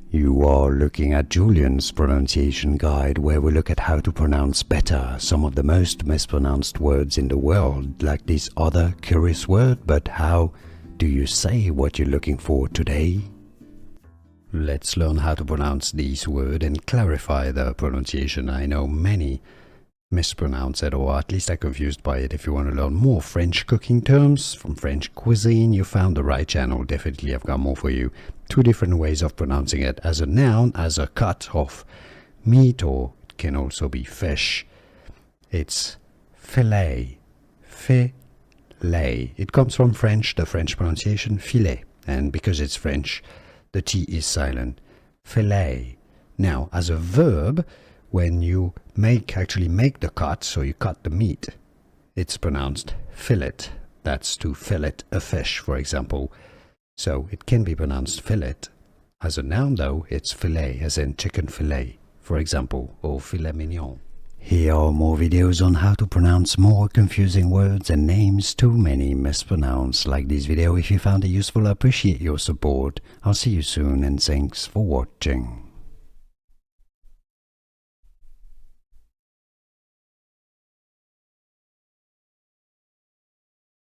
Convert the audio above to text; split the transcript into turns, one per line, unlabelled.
You are looking at Julian's pronunciation guide, where we look at how to pronounce better some of the most mispronounced words in the world, like this other curious word. But how do you say what you're looking for today? Let's learn how to pronounce this word and clarify the pronunciation. I know many mispronounce it, or at least are confused by it. If you want to learn more French cooking terms from French cuisine, you found the right channel. Definitely I've got more for you. Two different ways of pronouncing it: as a noun, as a cut of meat, or it can also be fish. It's filet, filet. It comes from French, the French pronunciation filet, and because it's French, the T is silent. Filet. Now, as a verb, when you actually make the cut, so you cut the meat, it's pronounced fillet. That's to fillet a fish, for example. So it can be pronounced fillet. As a noun, though, it's filet, as in chicken fillet, for example, or filet mignon. Here are more videos on how to pronounce more confusing words and names too many mispronounced. Like this video if you found it useful. I appreciate your support. I'll see you soon, and thanks for watching.